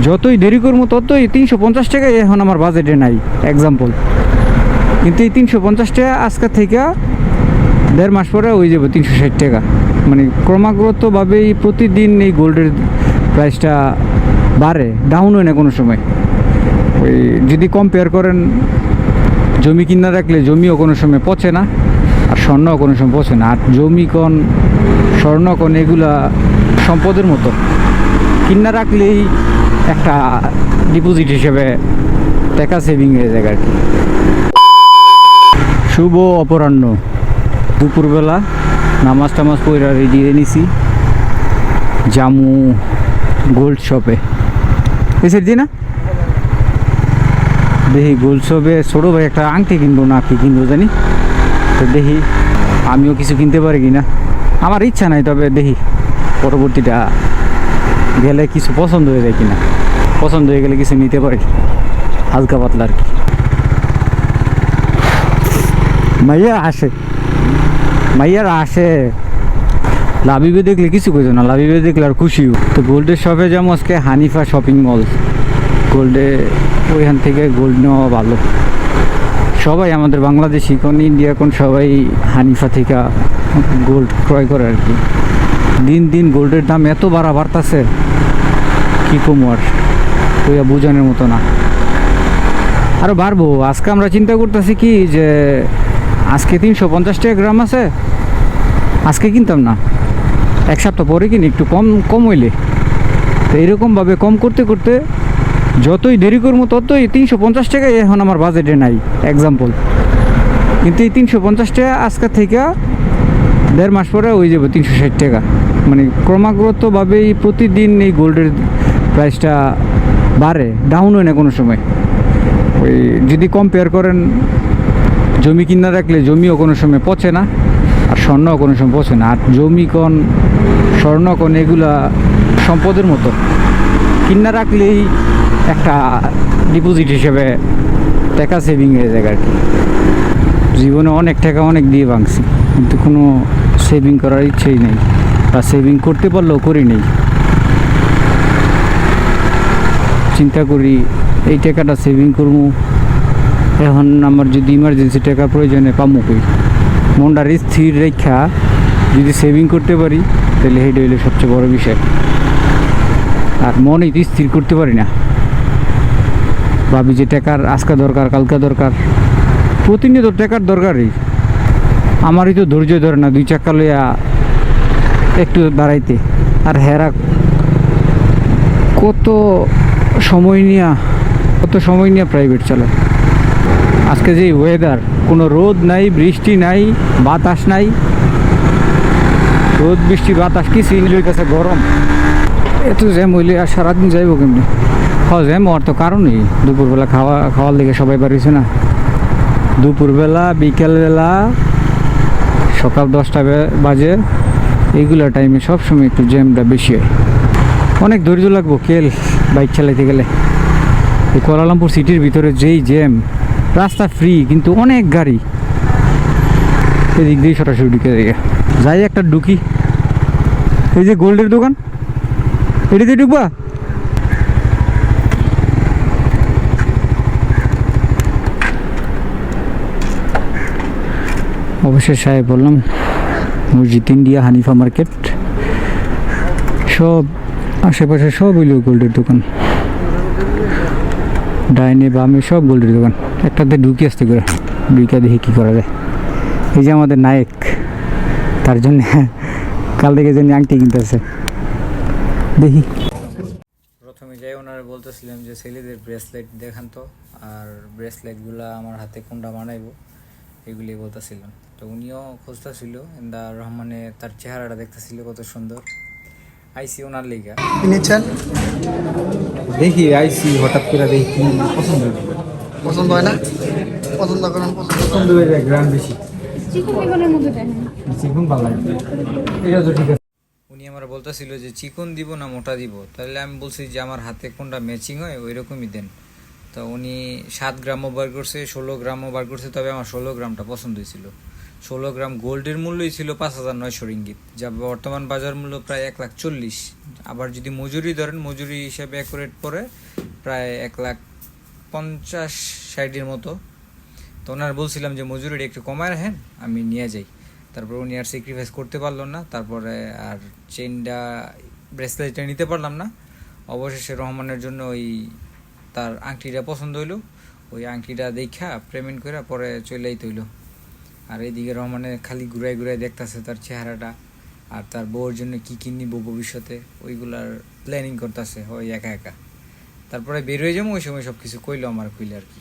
যতই দেরি করবো ততই 350 টাকা এখন আমার বাজেটে নাই এক্সাম্পল। কিন্তু এই 350 টাকা আজকে থেকে 1.5 মাস পরে হয়ে যাবে 360 টাকা। মানে ক্রমাগতভাবেই প্রতিদিন এই গোল্ডের প্রাইসটা বাড়ে, ডাউন হয় না কোনো সময়। ওই যদি কম্পেয়ার করেন, জমি কিনা রাখলে জমিও কোনো সময় পচে না, আর স্বর্ণও কোনো সময় পচে না। আর জমি কন, স্বর্ণ কন, এগুলা সম্পদের মতো, কিনা রাখলেই একটা ডিপোজিট হিসেবে টাকা সেভিং হয়ে যায় আর কি। শুভ অপরাহ্ন, দুপুরবেলা নামাজ টামাজ পড়া রেডি হয়ে নিছি, জামু গোল্ড শপে। এসে দি না দেখি গোল্ড শপে ছোটো ভাই একটা আংটি কিনবো না কি কিনবো জানি, তো দেখি আমিও কিছু কিনতে পারি কি না। আমার ইচ্ছা নাই, তবে দেখি পরবর্তীটা গেলে কিছু পছন্দ হয়ে যায় কিনা। পছন্দ হয়ে গেলে কিছু নিতে পারি হালকা পাতলা আর কি। মাইয়ারা আসে লাভিবে দেখলে কিছু কইতো না, লাভিবে দেখলে আর খুশিও। তো গোল্ডের শপে যেমন আজকে হানিফা শপিং মল, গোল্ডে ওইখান থেকে গোল্ড নেওয়া ভালো। সবাই আমাদের বাংলাদেশি কোন ইন্ডিয়া কোন সবাই হানিফা থেকে গোল্ড ক্রয় করে আর কি। দিন দিন গোল্ডের দাম এত বাড়তাছে, কি কমু আর ওইয়া বোঝানোর মতো না, আরও বাড়বো। আজকে আমরা চিন্তা করতেছি কি যে আজকে 350 টাকা গ্রাম আছে, আজকে কিনতাম না, এক সপ্তাহ পরে কিনি, একটু কম হইলে। তো এরকমভাবে কম করতে করতে যতই দেরি করবো ততই 350 টাকা এখন আমার বাজেটে নাই এক্সাম্পল। কিন্তু এই 350 টাকা আজকে থেকে 1.5 মাস পরে হয়ে যাবে 360 টাকা। মানে ক্রমাগতভাবেই প্রতিদিন এই গোল্ডের প্রাইসটা বাড়ে, ডাউন হয় না কোনো সময়। ওই যদি কম্পেয়ার করেন, জমি কিনা রাখলে জমিও কোনো সময় পচে না, আর স্বর্ণও কোনো সময় পচে না। আর জমি কন, স্বর্ণ কন, এগুলা সম্পদের মতো, কিনা রাখলেই একটা ডিপোজিট হিসেবে টাকা সেভিং হয়ে যায় আর কি। জীবনে অনেক টাকা অনেক দিয়ে ভাঙছি, কিন্তু কোনো সেভিং করার ইচ্ছেই নেই, বা সেভিং করতে পারলেও করি নেই। চিন্তা করি এই টাকাটা সেভিং করবো, এখন আমার যদি ইমার্জেন্সি টাকা প্রয়োজনে পামো কই। মনটা স্থির রেখা যদি সেভিং করতে পারি তাহলে হেঁটে হইলে সবচেয়ে বড় বিষয়। আর মনেই তো স্থির করতে পারি না, ভাবি যে টাকার আজকে দরকার, কালকে দরকার, প্রতিনিয়ত টাকার দরকারই। আমারই তো ধৈর্য ধরে না 2 চাকা লইয়া একটু দাঁড়াইতে। আর হেরা কত সময় নিয়ে প্রাইভেট চালায়। আজকে যে ওয়েদার, কোনো রোদ নাই, বৃষ্টি নাই, বাতাস নাই, রোদ বৃষ্টি বাতাস কিছুই লইতেছে, গরম। এত জ্যাম হইলে আর সারাদিন যাইব কেমনি? জ্যাম হওয়ার তো কারণই দুপুরবেলা খাওয়ার লেগে সবাই বাড়িছে না। দুপুরবেলা, বিকেলবেলা, সকাল 10টা বাজে, এইগুলো টাইমে সবসময় একটু জ্যামটা বেশি হয়। অনেক ধৈর্য লাগবো বাইক চালাইতে গেলে। এই কুয়ালালামপুর সিটির ভিতরে যেই জ্যাম, রাস্তা ফ্রি কিন্তু অনেক গাড়ি, এদিক দিয়ে সরাসরি ঢুকে যাই। একটা ঢুকি, এই যে গোল্ডের দোকান, এটিতে ঢুকবা? অবশ্যই সাহেব বললাম, মসজিদ ইন্ডিয়া, হানিফা মার্কেট, সব আশেপাশে সব হইল গোল্ডের দোকান, ডাইনে বামে সব গোল্ডের দোকান। একটাতে ঢুকি আসতে করে ঢুকে দেখি কী করা যায়। এই যে আমাদের নায়ক, তার জন্য কাল থেকে জানি আংটি কিনতেছে, দেখি। প্রথমে যাই ওনারা বলতেছিলাম যে ছেলেদের ব্রেসলেট দেখান তো, আর ব্রেসলেটগুলো আমার হাতে কোনটা বানাইবো এগুলি বলতেছিলাম। তো উনিও খুঁজতেছিল, ইন্দা রহমানে তার চেহারাটা দেখতেছিল কত সুন্দর। আইসি ওনার লেগা দেখি, আইসি হঠাৎ করে দেখি পছন্দ হয় না, পছন্দ হয়ে যায় গ্রাম বেশি, চিকন ভালো লাগে, এটা তো ঠিক আছে। উনি আমার বলতেছিল যে চিকন দিব না মোটা দিব, তাহলে আমি বলছি যে আমার হাতে কোনটা ম্যাচিং হয় ওই রকমই দেন। তো উনি 7 গ্রামও বার করছে, 16 গ্রামও বার করছে, তবে আমার 16 গ্রামটা পছন্দ হয়েছিল। 16 গ্রাম গোল্ডের মূল্যই ছিল 5,900 রিঙ্গিত, যা বর্তমান বাজার মূল্য প্রায় 1,40,000। আবার যদি মজুরি ধরেন, মজুরি হিসাবে অ্যাকুরেট পরে প্রায় 1,50,60 মতো। তো ওনার বলছিলাম যে মজুরিটা একটু কমায় রাখেন, আমি নিয়ে যাই। তারপর উনি আর স্যাক্রিফাইস করতে পারলো না, তারপরে আর চেনটা ব্রেসলেটটা নিতে পারলাম না। অবশেষে রহমানের জন্য ওই তার আংটিটা পছন্দ হইলো, ওই আংটিটা দেখা পেমেন্ট করে পরে চলেই তৈলো। আর এইদিকে রহমানে খালি ঘুরাই ঘুরাই দেখতেছে তার চেহারাটা, আর তার বউর জন্য কী কী নিব ভবিষ্যতে ওইগুলার প্ল্যানিং করতেছে ওই একা একা। তারপরে বের হয়ে যাবো, ওই সময় সব কিছু কইলো আমার কইলে আর কি।